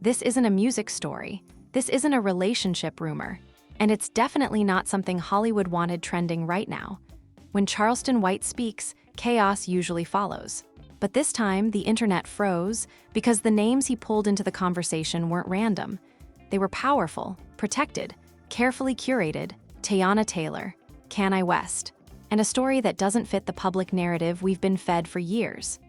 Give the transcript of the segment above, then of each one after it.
This isn't a music story. This isn't a relationship rumor. And it's definitely not something Hollywood wanted trending right now. When Charleston White speaks, chaos usually follows. But this time, the internet froze because the names he pulled into the conversation weren't random. They were powerful, protected, carefully curated. Teyana Taylor, Kanye West, and a story that doesn't fit the public narrative we've been fed for years.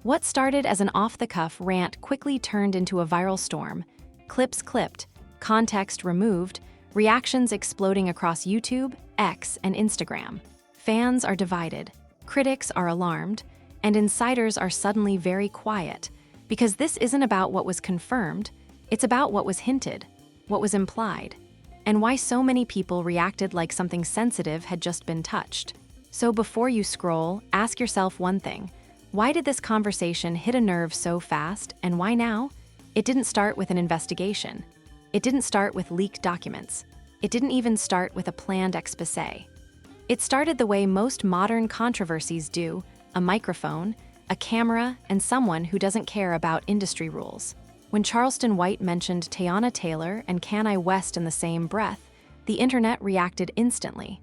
What started as an off-the-cuff rant quickly turned into a viral storm. Clips clipped, context removed, reactions exploding across YouTube, X, and Instagram. Fans are divided, critics are alarmed, and insiders are suddenly very quiet, because this isn't about what was confirmed, it's about what was hinted, what was implied, and why so many people reacted like something sensitive had just been touched. So before you scroll, ask yourself one thing. Why did this conversation hit a nerve so fast, and why now? It didn't start with an investigation. It didn't start with leaked documents. It didn't even start with a planned exposé. It started the way most modern controversies do: a microphone, a camera, and someone who doesn't care about industry rules. When Charleston White mentioned Teyana Taylor and Kanye West in the same breath, the internet reacted instantly.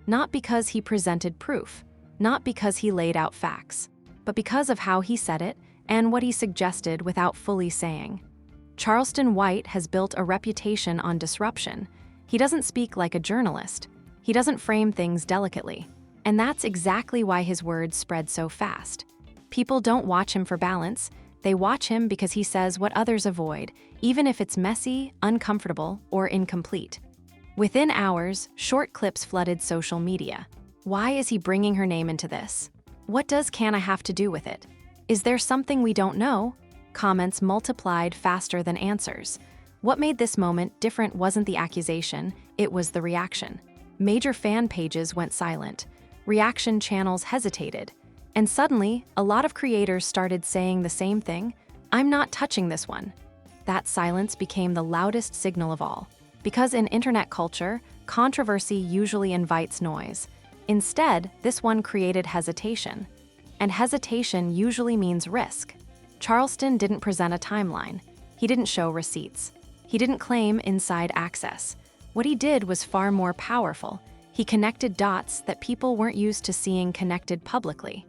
Not because he presented proof, not because he laid out facts, but because of how he said it and what he suggested without fully saying. Charleston White has built a reputation on disruption. He doesn't speak like a journalist. He doesn't frame things delicately. And that's exactly why his words spread so fast. People don't watch him for balance. They watch him because he says what others avoid, even if it's messy, uncomfortable, or incomplete. Within hours, short clips flooded social media. Why is he bringing her name into this? What does Kanye have to do with it? Is there something we don't know? Comments multiplied faster than answers. What made this moment different wasn't the accusation, it was the reaction. Major fan pages went silent. Reaction channels hesitated. And suddenly, a lot of creators started saying the same thing: "I'm not touching this one." That silence became the loudest signal of all. Because in internet culture, controversy usually invites noise. Instead, this one created hesitation. And hesitation usually means risk. Charleston didn't present a timeline. He didn't show receipts. He didn't claim inside access. What he did was far more powerful. He connected dots that people weren't used to seeing connected publicly.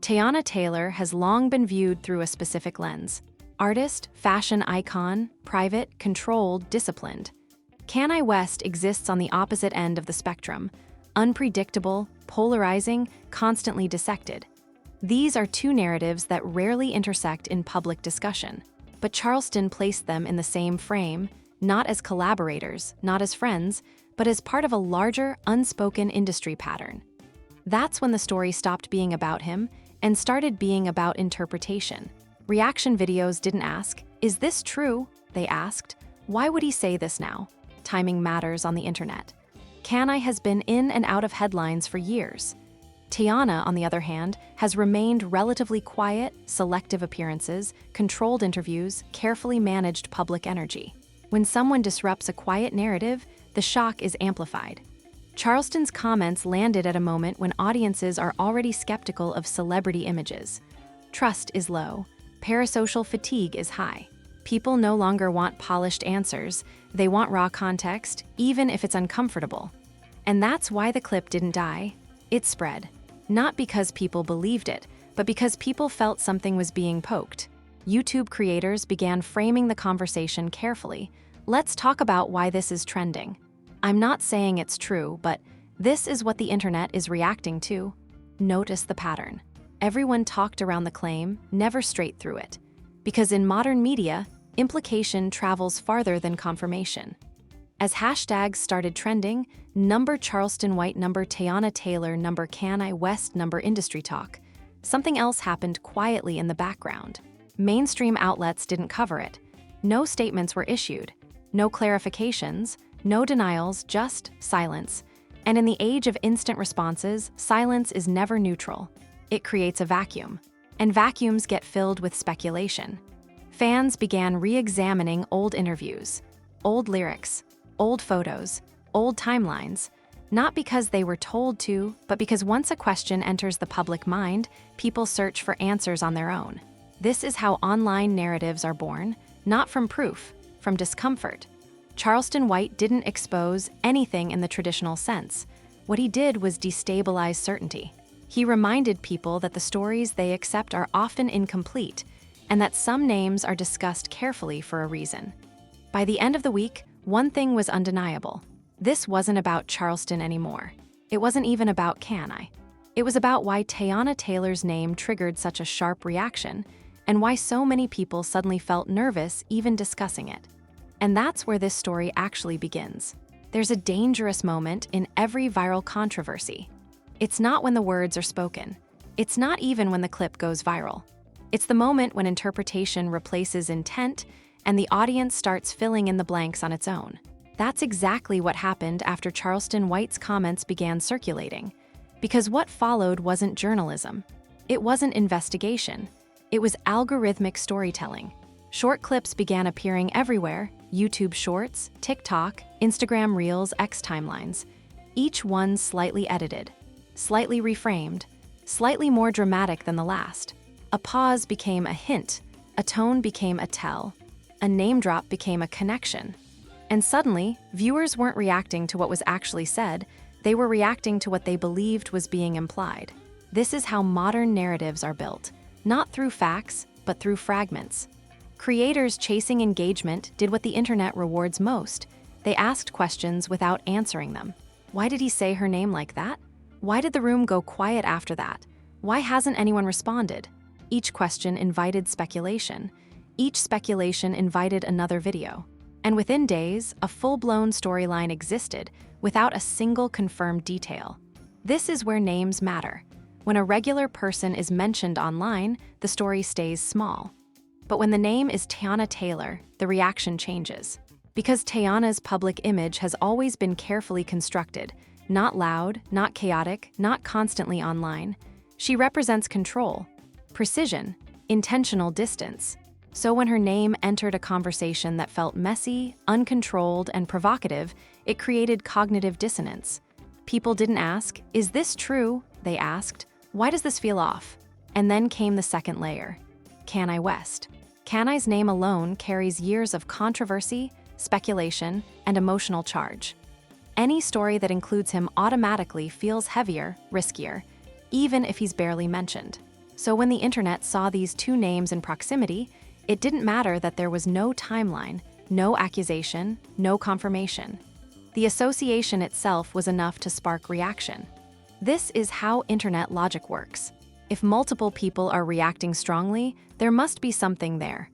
Teyana Taylor has long been viewed through a specific lens: artist, fashion icon, private, controlled, disciplined. Kanye West exists on the opposite end of the spectrum: unpredictable, polarizing, constantly dissected. These are two narratives that rarely intersect in public discussion. But Charleston placed them in the same frame, not as collaborators, not as friends, but as part of a larger, unspoken industry pattern. That's when the story stopped being about him and started being about interpretation. Reaction videos didn't ask, "Is this true?" They asked, "Why would he say this now?" Timing matters on the internet. Kanye has been in and out of headlines for years. Teyana, on the other hand, has remained relatively quiet, selective appearances, controlled interviews, carefully managed public energy. When someone disrupts a quiet narrative, the shock is amplified. Charleston's comments landed at a moment when audiences are already skeptical of celebrity images. Trust is low. Parasocial fatigue is high. People no longer want polished answers. They want raw context, even if it's uncomfortable. And that's why the clip didn't die. It spread. Not because people believed it, but because people felt something was being poked. YouTube creators began framing the conversation carefully. Let's talk about why this is trending. I'm not saying it's true, but this is what the internet is reacting to. Notice the pattern. Everyone talked around the claim, never straight through it. Because in modern media, implication travels farther than confirmation. As hashtags started trending, number Charleston White, number Teyana Taylor, number Kanye West, number industry talk, something else happened quietly in the background. Mainstream outlets didn't cover it. No statements were issued. No clarifications. No denials, just silence. And in the age of instant responses, silence is never neutral. It creates a vacuum. And vacuums get filled with speculation. Fans began re-examining old interviews, old lyrics, old photos, old timelines, not because they were told to, but because once a question enters the public mind, people search for answers on their own. This is how online narratives are born, not from proof, from discomfort. Charleston White didn't expose anything in the traditional sense. What he did was destabilize certainty. He reminded people that the stories they accept are often incomplete, and that some names are discussed carefully for a reason. By the end of the week, one thing was undeniable. This wasn't about Charleston anymore. It wasn't even about Kanye. It was about why Teyana Taylor's name triggered such a sharp reaction, and why so many people suddenly felt nervous even discussing it. And that's where this story actually begins. There's a dangerous moment in every viral controversy. It's not when the words are spoken. It's not even when the clip goes viral. It's the moment when interpretation replaces intent and the audience starts filling in the blanks on its own. That's exactly what happened after Charleston White's comments began circulating. Because what followed wasn't journalism. It wasn't investigation. It was algorithmic storytelling. Short clips began appearing everywhere: YouTube Shorts, TikTok, Instagram Reels, X timelines. Each one slightly edited, slightly reframed, slightly more dramatic than the last. A pause became a hint, a tone became a tell, a name drop became a connection. And suddenly, viewers weren't reacting to what was actually said, they were reacting to what they believed was being implied. This is how modern narratives are built, not through facts, but through fragments. Creators chasing engagement did what the internet rewards most. They asked questions without answering them. Why did he say her name like that? Why did the room go quiet after that? Why hasn't anyone responded? Each question invited speculation. Each speculation invited another video. And within days, a full-blown storyline existed without a single confirmed detail. This is where names matter. When a regular person is mentioned online, the story stays small. But when the name is Teyana Taylor, the reaction changes. Because Teyana's public image has always been carefully constructed, not loud, not chaotic, not constantly online. She represents control, precision, intentional distance. So when her name entered a conversation that felt messy, uncontrolled, and provocative, it created cognitive dissonance. People didn't ask, "Is this true?" They asked, "Why does this feel off?" And then came the second layer: Kanye West. Kanye's name alone carries years of controversy, speculation, and emotional charge. Any story that includes him automatically feels heavier, riskier, even if he's barely mentioned. So when the internet saw these two names in proximity, it didn't matter that there was no timeline, no accusation, no confirmation. The association itself was enough to spark reaction. This is how internet logic works. If multiple people are reacting strongly, there must be something there.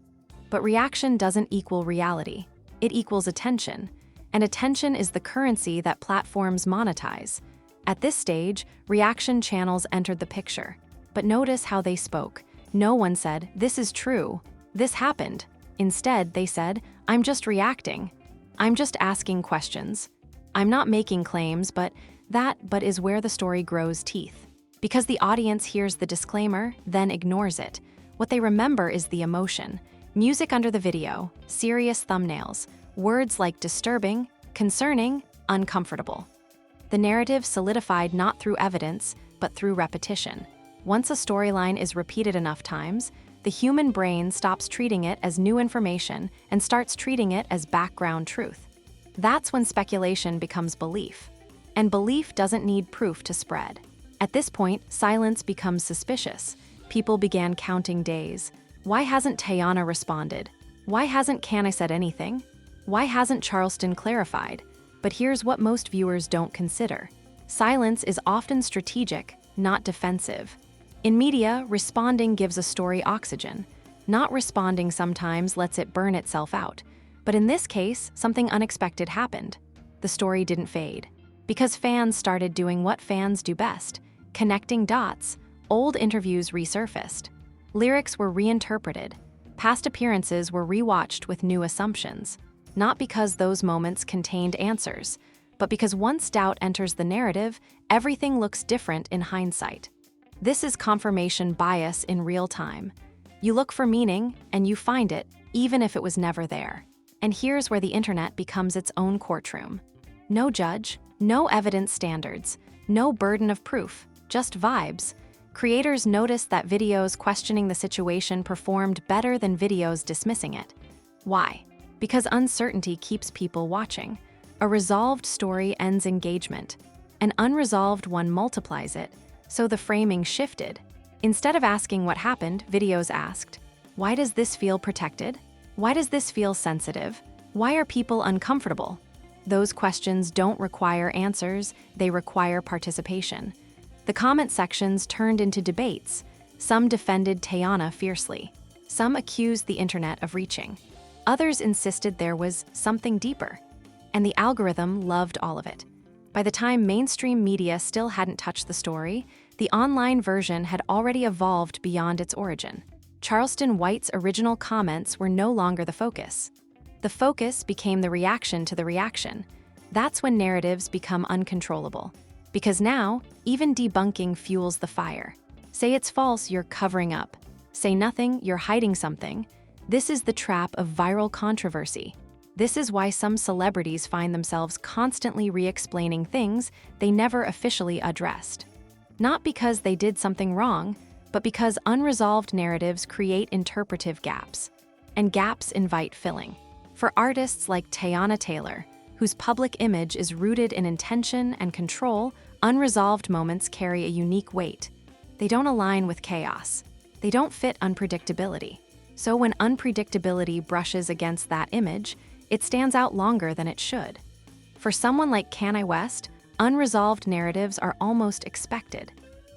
But reaction doesn't equal reality. It equals attention. And attention is the currency that platforms monetize. At this stage, reaction channels entered the picture. But notice how they spoke. No one said, "This is true. This happened." Instead, they said, "I'm just reacting. I'm just asking questions. I'm not making claims, but that is where the story grows teeth." Because the audience hears the disclaimer, then ignores it. What they remember is the emotion. Music under the video, serious thumbnails, words like disturbing, concerning, uncomfortable. The narrative solidified not through evidence, but through repetition. Once a storyline is repeated enough times, the human brain stops treating it as new information and starts treating it as background truth. That's when speculation becomes belief. And belief doesn't need proof to spread. At this point, silence becomes suspicious. People began counting days. Why hasn't Teyana responded? Why hasn't Kanye said anything? Why hasn't Charleston clarified? But here's what most viewers don't consider. Silence is often strategic, not defensive. In media, responding gives a story oxygen. Not responding sometimes lets it burn itself out. But in this case, something unexpected happened. The story didn't fade. Because fans started doing what fans do best: connecting dots. Old interviews resurfaced. Lyrics were reinterpreted. Past appearances were rewatched with new assumptions. Not because those moments contained answers, but because once doubt enters the narrative, everything looks different in hindsight. This is confirmation bias in real time. You look for meaning, and you find it, even if it was never there. And here's where the internet becomes its own courtroom. No judge, no evidence standards, no burden of proof, just vibes. Creators noticed that videos questioning the situation performed better than videos dismissing it. Why? Because uncertainty keeps people watching. A resolved story ends engagement. An unresolved one multiplies it, so the framing shifted. Instead of asking what happened, videos asked, why does this feel protected? Why does this feel sensitive? Why are people uncomfortable? Those questions don't require answers, they require participation. The comment sections turned into debates. Some defended Teyana fiercely. Some accused the internet of reaching. Others insisted there was something deeper. And the algorithm loved all of it. By the time mainstream media still hadn't touched the story, the online version had already evolved beyond its origin. Charleston White's original comments were no longer the focus. The focus became the reaction to the reaction. That's when narratives become uncontrollable. Because now, even debunking fuels the fire. Say it's false, you're covering up. Say nothing, you're hiding something. This is the trap of viral controversy. This is why some celebrities find themselves constantly re-explaining things they never officially addressed. Not because they did something wrong, but because unresolved narratives create interpretive gaps. And gaps invite filling. For artists like Teyana Taylor, whose public image is rooted in intention and control, unresolved moments carry a unique weight. They don't align with chaos. They don't fit unpredictability. So when unpredictability brushes against that image, it stands out longer than it should. For someone like Kanye West, unresolved narratives are almost expected.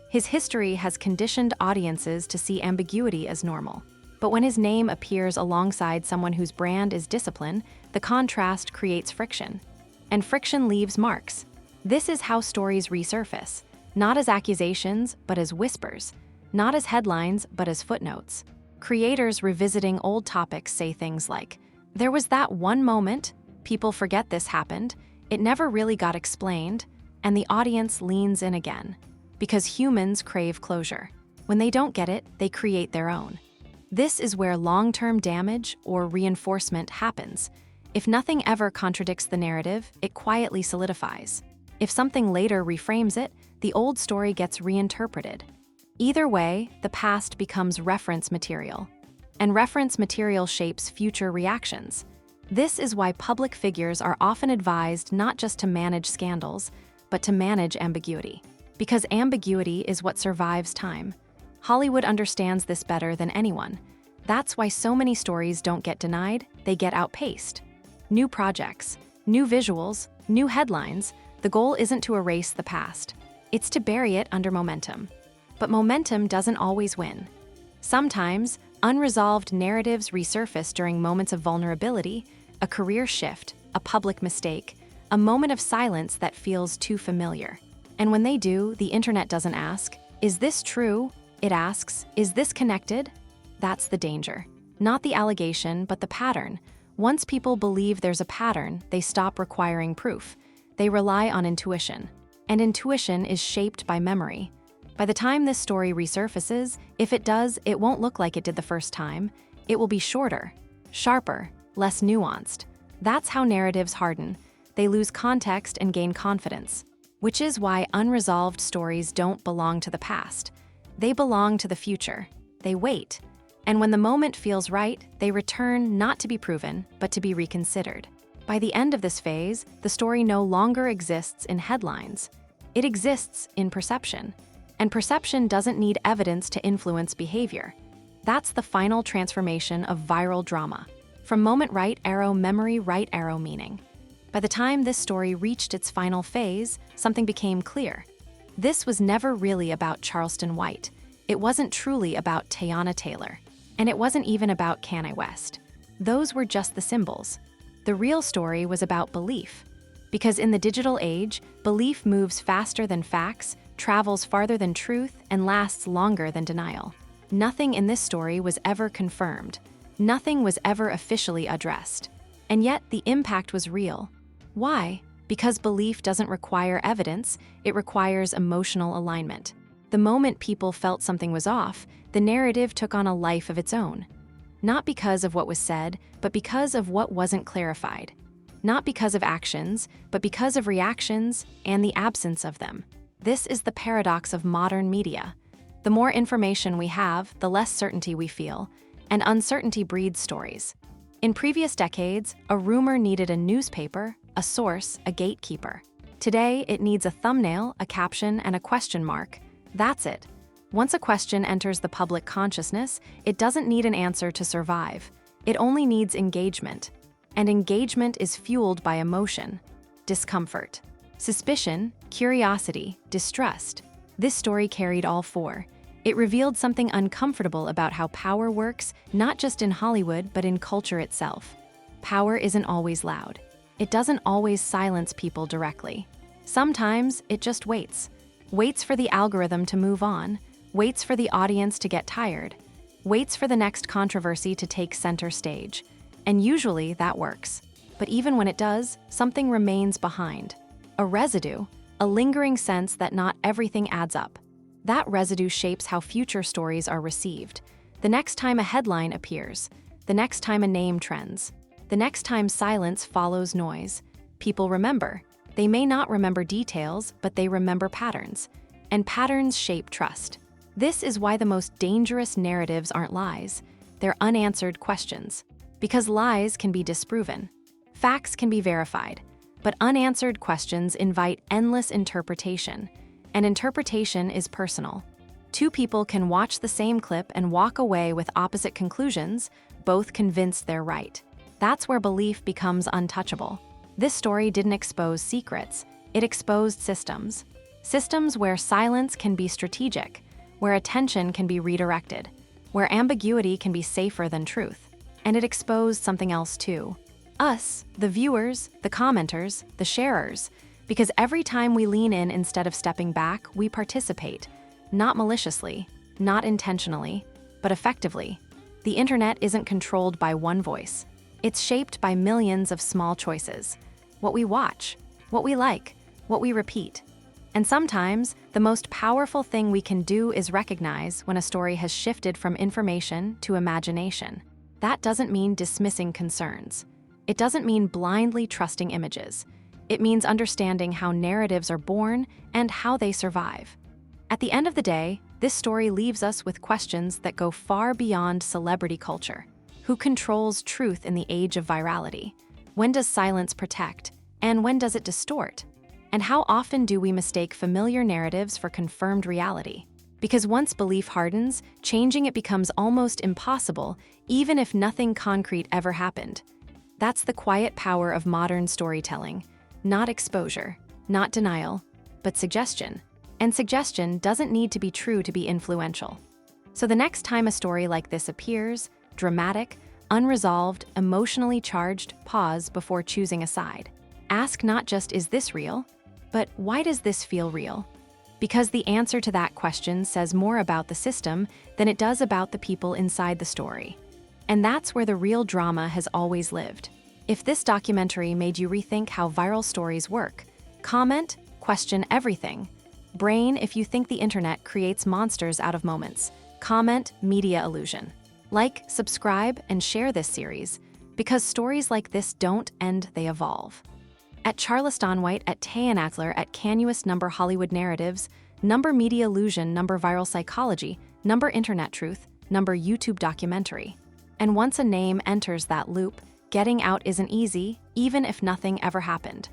His history has conditioned audiences to see ambiguity as normal. But when his name appears alongside someone whose brand is discipline, the contrast creates friction. And friction leaves marks. This is how stories resurface, not as accusations, but as whispers, not as headlines, but as footnotes. Creators revisiting old topics say things like, there was that one moment, people forget this happened, it never really got explained, and the audience leans in again. Because humans crave closure. When they don't get it, they create their own. This is where long-term damage or reinforcement happens. If nothing ever contradicts the narrative, it quietly solidifies. If something later reframes it, the old story gets reinterpreted. Either way, the past becomes reference material. And reference material shapes future reactions. This is why public figures are often advised not just to manage scandals, but to manage ambiguity. Because ambiguity is what survives time. Hollywood understands this better than anyone. That's why so many stories don't get denied, they get outpaced. New projects, new visuals, new headlines, the goal isn't to erase the past. It's to bury it under momentum. But momentum doesn't always win. Sometimes, unresolved narratives resurface during moments of vulnerability, a career shift, a public mistake, a moment of silence that feels too familiar. And when they do, the internet doesn't ask, is this true? It asks, is this connected? That's the danger. Not the allegation, but the pattern. Once people believe there's a pattern, they stop requiring proof. They rely on intuition. And intuition is shaped by memory. By the time this story resurfaces, if it does, it won't look like it did the first time. It will be shorter, sharper, less nuanced. That's how narratives harden. They lose context and gain confidence. Which is why unresolved stories don't belong to the past. They belong to the future. They wait. And when the moment feels right, they return not to be proven, but to be reconsidered. By the end of this phase, the story no longer exists in headlines. It exists in perception. And perception doesn't need evidence to influence behavior. That's the final transformation of viral drama. From moment right arrow memory right arrow meaning. By the time this story reached its final phase, something became clear. This was never really about Charleston White. It wasn't truly about Teyana Taylor. And it wasn't even about Kanye West. Those were just the symbols. The real story was about belief. Because in the digital age, belief moves faster than facts, travels farther than truth, and lasts longer than denial. Nothing in this story was ever confirmed. Nothing was ever officially addressed. And yet, the impact was real. Why? Because belief doesn't require evidence, it requires emotional alignment. The moment people felt something was off, the narrative took on a life of its own. Not because of what was said, but because of what wasn't clarified. Not because of actions, but because of reactions and the absence of them. This is the paradox of modern media. The more information we have, the less certainty we feel, and uncertainty breeds stories. In previous decades, a rumor needed a newspaper, a source, a gatekeeper. Today, it needs a thumbnail, a caption, and a question mark. That's it. Once a question enters the public consciousness, it doesn't need an answer to survive. It only needs engagement. And engagement is fueled by emotion, discomfort, suspicion, curiosity, distrust. This story carried all four. It revealed something uncomfortable about how power works, not just in Hollywood, but in culture itself. Power isn't always loud. It doesn't always silence people directly. Sometimes it just waits for the algorithm to move on, waits for the audience to get tired, waits for the next controversy to take center stage. And usually that works. But even when it does, something remains behind. A residue, a lingering sense that not everything adds up. That residue shapes how future stories are received. The next time a headline appears, the next time a name trends, the next time silence follows noise, people remember. They may not remember details, but they remember patterns. And patterns shape trust. This is why the most dangerous narratives aren't lies. They're unanswered questions. Because lies can be disproven. Facts can be verified. But unanswered questions invite endless interpretation. And interpretation is personal. Two people can watch the same clip and walk away with opposite conclusions, both convinced they're right. That's where belief becomes untouchable. This story didn't expose secrets, it exposed systems. Systems where silence can be strategic, where attention can be redirected, where ambiguity can be safer than truth. And it exposed something else too. Us, the viewers, the commenters, the sharers. Because every time we lean in instead of stepping back, we participate. Not maliciously, not intentionally, but effectively. The internet isn't controlled by one voice. It's shaped by millions of small choices. What we watch, what we like, what we repeat. And sometimes, the most powerful thing we can do is recognize when a story has shifted from information to imagination. That doesn't mean dismissing concerns. It doesn't mean blindly trusting images. It means understanding how narratives are born and how they survive. At the end of the day, this story leaves us with questions that go far beyond celebrity culture. Who controls truth in the age of virality? When does silence protect? And when does it distort? And how often do we mistake familiar narratives for confirmed reality? Because once belief hardens, changing it becomes almost impossible, even if nothing concrete ever happened. That's the quiet power of modern storytelling. Not exposure, not denial, but suggestion. And suggestion doesn't need to be true to be influential. So the next time a story like this appears, dramatic, unresolved, emotionally charged, pause before choosing a side. Ask not just, is this real? But why does this feel real? Because the answer to that question says more about the system than it does about the people inside the story. And that's where the real drama has always lived. If this documentary made you rethink how viral stories work, comment, question everything. Brain if you think the internet creates monsters out of moments. Comment, media illusion. Like, subscribe, and share this series, because stories like this don't end, they evolve. At Charleston White, at Teyana, at Kanye, number Hollywood narratives, number media illusion, number viral psychology, number internet truth, number YouTube documentary. And once a name enters that loop, getting out isn't easy, even if nothing ever happened.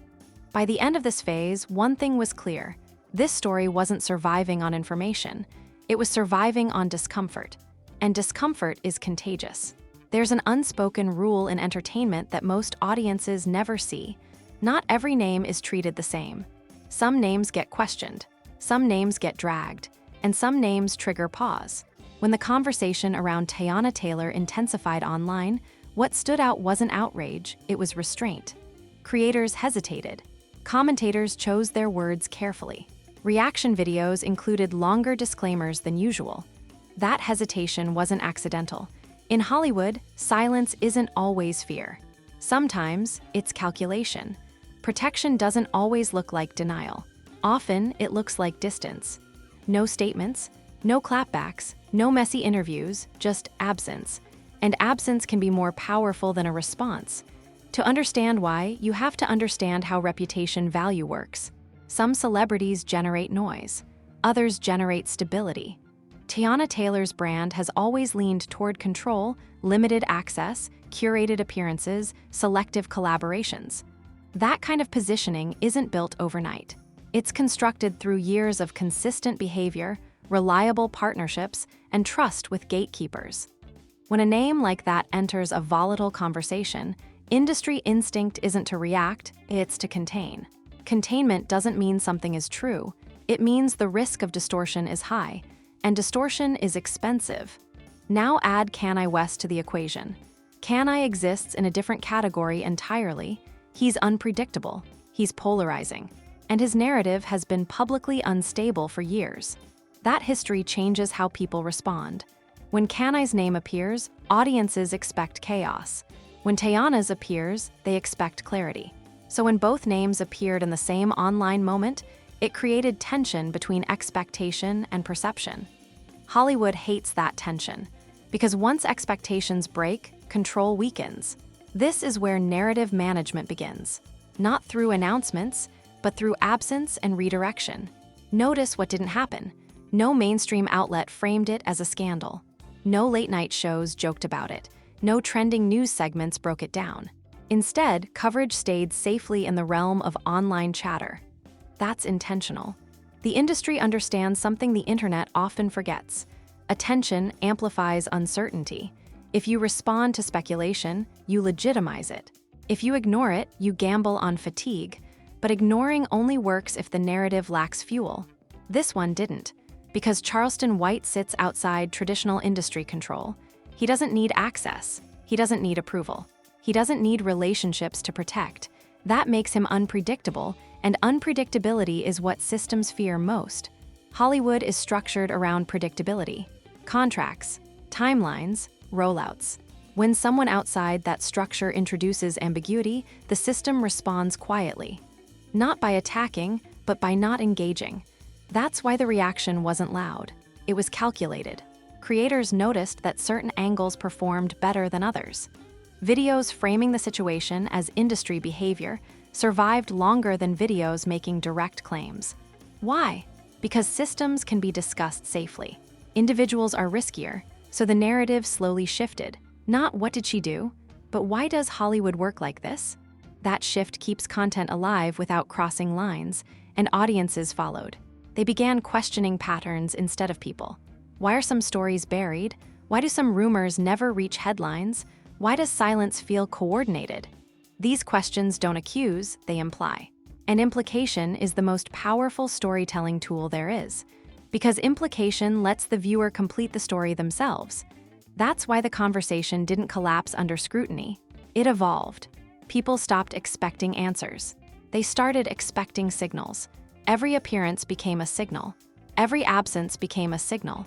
By the end of this phase, one thing was clear. This story wasn't surviving on information. It was surviving on discomfort. And discomfort is contagious. There's an unspoken rule in entertainment that most audiences never see. Not every name is treated the same. Some names get questioned, some names get dragged, and some names trigger pause. When the conversation around Teyana Taylor intensified online, what stood out wasn't outrage, it was restraint. Creators hesitated. Commentators chose their words carefully. Reaction videos included longer disclaimers than usual. That hesitation wasn't accidental. In Hollywood, silence isn't always fear. Sometimes it's calculation. Protection doesn't always look like denial. Often, it looks like distance. No statements, no clapbacks, no messy interviews, just absence. And absence can be more powerful than a response. To understand why, you have to understand how reputation value works. Some celebrities generate noise. Others generate stability. Teyana Taylor's brand has always leaned toward control, limited access, curated appearances, selective collaborations. That kind of positioning isn't built overnight. It's constructed through years of consistent behavior, reliable partnerships, and trust with gatekeepers. When a name like that enters a volatile conversation, industry instinct isn't to react, it's to contain. Containment doesn't mean something is true. It means the risk of distortion is high, and distortion is expensive. Now add Kanye West to the equation. Kanye exists in a different category entirely. He's unpredictable, he's polarizing, and his narrative has been publicly unstable for years. That history changes how people respond. When Kanye's name appears, audiences expect chaos. When Teyana's appears, they expect clarity. So when both names appeared in the same online moment, it created tension between expectation and perception. Hollywood hates that tension, because once expectations break, control weakens. This is where narrative management begins, not through announcements, but through absence and redirection. Notice what didn't happen. No mainstream outlet framed it as a scandal. No late-night shows joked about it. No trending news segments broke it down. Instead, coverage stayed safely in the realm of online chatter. That's intentional. The industry understands something the internet often forgets. Attention amplifies uncertainty. If you respond to speculation, you legitimize it. If you ignore it, you gamble on fatigue. But ignoring only works if the narrative lacks fuel. This one didn't, because Charleston White sits outside traditional industry control. He doesn't need access. He doesn't need approval. He doesn't need relationships to protect. That makes him unpredictable, and unpredictability is what systems fear most. Hollywood is structured around predictability. Contracts, timelines, rollouts. When someone outside that structure introduces ambiguity, the system responds quietly. Not by attacking, but by not engaging. That's why the reaction wasn't loud. It was calculated. Creators noticed that certain angles performed better than others. Videos framing the situation as industry behavior survived longer than videos making direct claims. Why? Because systems can be discussed safely. Individuals are riskier, so the narrative slowly shifted. Not what did she do, but why does Hollywood work like this? That shift keeps content alive without crossing lines, and audiences followed. They began questioning patterns instead of people. Why are some stories buried? Why do some rumors never reach headlines? Why does silence feel coordinated? These questions don't accuse, they imply. And implication is the most powerful storytelling tool there is, because implication lets the viewer complete the story themselves. That's why the conversation didn't collapse under scrutiny. It evolved. People stopped expecting answers. They started expecting signals. Every appearance became a signal. Every absence became a signal.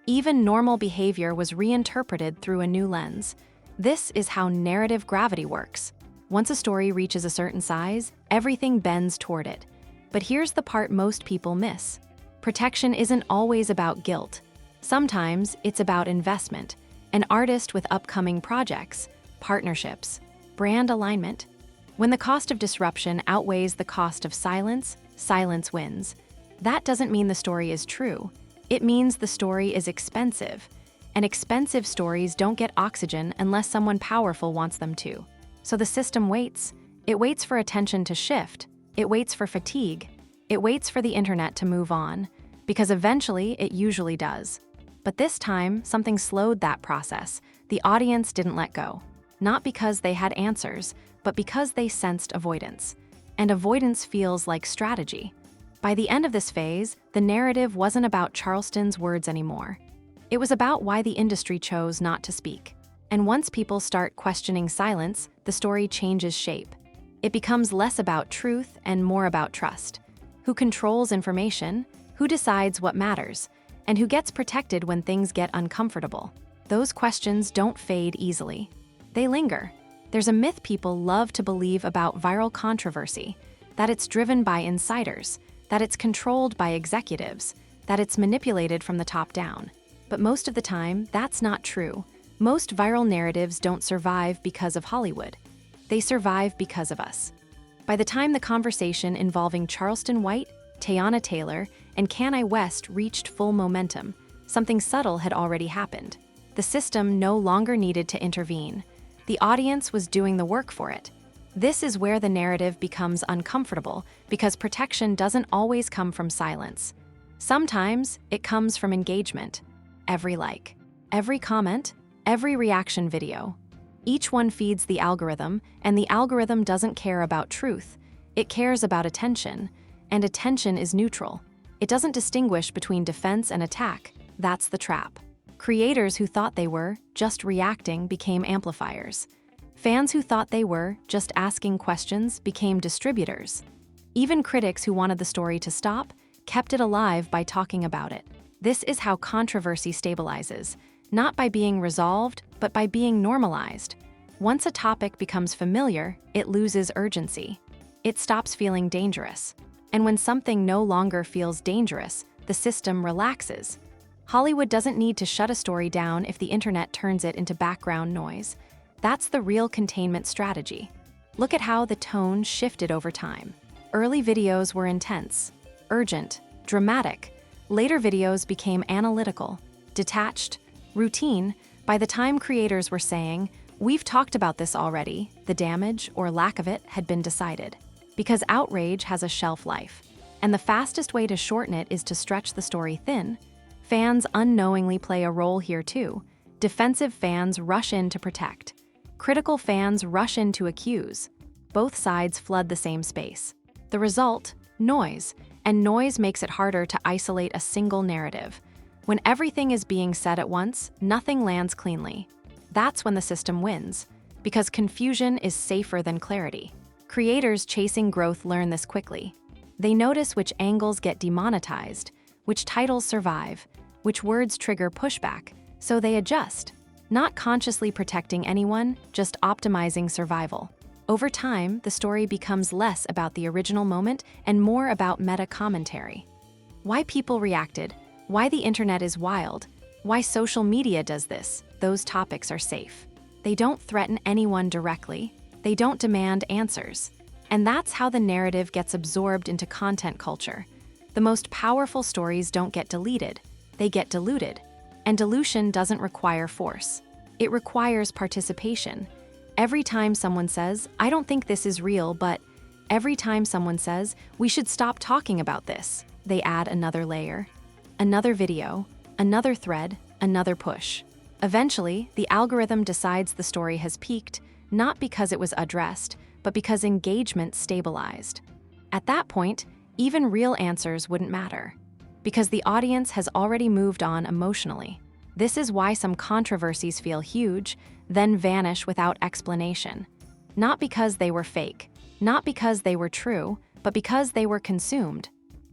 Even normal behavior was reinterpreted through a new lens. This is how narrative gravity works. Once a story reaches a certain size, everything bends toward it. But here's the part most people miss. Protection isn't always about guilt. Sometimes it's about investment. An artist with upcoming projects, partnerships, brand alignment. When the cost of disruption outweighs the cost of silence, silence wins. That doesn't mean the story is true. It means the story is expensive. And expensive stories don't get oxygen unless someone powerful wants them to. So the system waits. It waits for attention to shift. It waits for fatigue. It waits for the internet to move on. Because eventually it usually does. But this time, something slowed that process. The audience didn't let go. Not because they had answers, but because they sensed avoidance. And avoidance feels like strategy. By the end of this phase, the narrative wasn't about Charleston's words anymore. It was about why the industry chose not to speak. And once people start questioning silence, the story changes shape. It becomes less about truth and more about trust. Who controls information? Who decides what matters? And who gets protected when things get uncomfortable? Those questions don't fade easily. They linger. There's a myth people love to believe about viral controversy, that it's driven by insiders, that it's controlled by executives, that it's manipulated from the top down. But most of the time, that's not true. Most viral narratives don't survive because of Hollywood. They survive because of us. By the time the conversation involving Charleston White, Teyana Taylor, and Kanye West reached full momentum, Something subtle had already happened. The system no longer needed to intervene. The audience was doing the work for it. This is where the narrative becomes uncomfortable, because protection doesn't always come from silence. Sometimes it comes from engagement. Every like, every comment, every reaction video. Each one feeds the algorithm, and the algorithm doesn't care about truth. It cares about attention, and attention is neutral. It doesn't distinguish between defense and attack. That's the trap. Creators who thought they were just reacting became amplifiers. Fans who thought they were just asking questions became distributors. Even critics who wanted the story to stop kept it alive by talking about it. This is how controversy stabilizes, not by being resolved, but by being normalized. Once a topic becomes familiar, it loses urgency. It stops feeling dangerous. And when something no longer feels dangerous, the system relaxes. Hollywood doesn't need to shut a story down if the internet turns it into background noise. That's the real containment strategy. Look at how the tone shifted over time. Early videos were intense, urgent, dramatic. Later videos became analytical, detached, routine. By the time creators were saying, "We've talked about this already," the damage or lack of it had been decided. Because outrage has a shelf life, and the fastest way to shorten it is to stretch the story thin. Fans unknowingly play a role here too. Defensive fans rush in to protect. Critical fans rush in to accuse. Both sides flood the same space. The result? Noise. And noise makes it harder to isolate a single narrative. When everything is being said at once, nothing lands cleanly. That's when the system wins, because confusion is safer than clarity. Creators chasing growth learn this quickly. They notice which angles get demonetized, which titles survive, which words trigger pushback, so they adjust, not consciously protecting anyone, just optimizing survival. Over time, the story becomes less about the original moment and more about meta-commentary. Why people reacted, why the internet is wild, why social media does this, those topics are safe. They don't threaten anyone directly, they don't demand answers. And that's how the narrative gets absorbed into content culture. The most powerful stories don't get deleted, they get diluted. And dilution doesn't require force. It requires participation. Every time someone says, "I don't think this is real," but every time someone says, "We should stop talking about this," they add another layer. Another video, another thread, another push. Eventually, the algorithm decides the story has peaked, not because it was addressed, but because engagement stabilized. At that point, even real answers wouldn't matter, because the audience has already moved on emotionally. This is why some controversies feel huge, then vanish without explanation. Not because they were fake, not because they were true, but because they were consumed.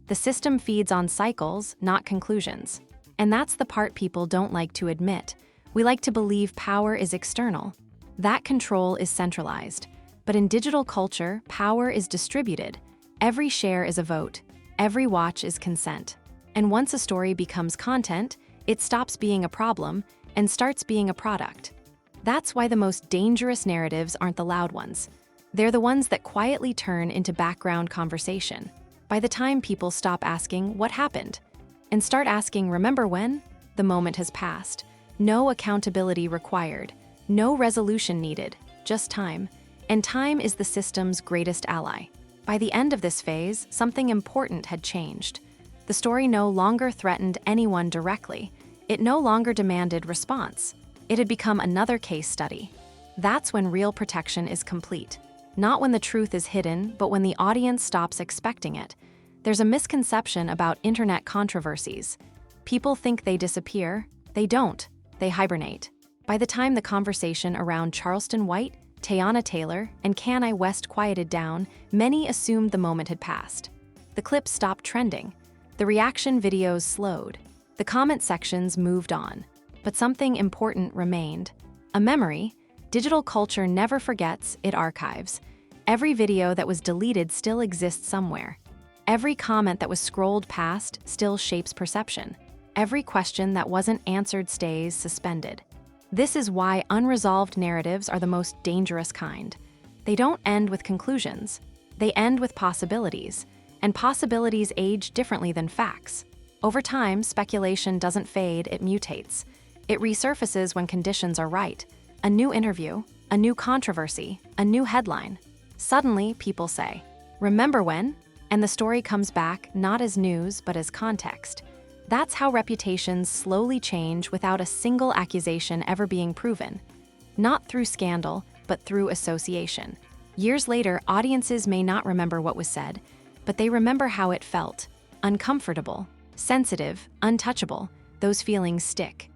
The system feeds on cycles, not conclusions. And that's the part people don't like to admit. We like to believe power is external. That control is centralized. But in digital culture, power is distributed. Every share is a vote. Every watch is consent. And once a story becomes content, it stops being a problem and starts being a product. That's why the most dangerous narratives aren't the loud ones. They're the ones that quietly turn into background conversation. By the time people stop asking, "What happened?" and start asking, "Remember when?" the moment has passed. No accountability required. No resolution needed. Just time. And time is the system's greatest ally. By the end of this phase, something important had changed. The story no longer threatened anyone directly. It no longer demanded response. It had become another case study. That's when real protection is complete. Not when the truth is hidden, but when the audience stops expecting it. There's a misconception about internet controversies. People think they disappear. They don't. They hibernate. By the time the conversation around Charleston White, Teyana Taylor, and Kanye West quieted down, many assumed the moment had passed. The clips stopped trending. The reaction videos slowed. The comment sections moved on. But something important remained. A memory. Digital culture never forgets, it archives. Every video that was deleted still exists somewhere. Every comment that was scrolled past still shapes perception. Every question that wasn't answered stays suspended. This is why unresolved narratives are the most dangerous kind. They don't end with conclusions. They end with possibilities. And possibilities age differently than facts. Over time, speculation doesn't fade, it mutates. It resurfaces when conditions are right. A new interview, a new controversy, a new headline. Suddenly, people say, "Remember when?" And the story comes back not as news, but as context. That's how reputations slowly change without a single accusation ever being proven. Not through scandal, but through association. Years later, audiences may not remember what was said, but they remember how it felt. Uncomfortable, sensitive, untouchable. Those feelings stick.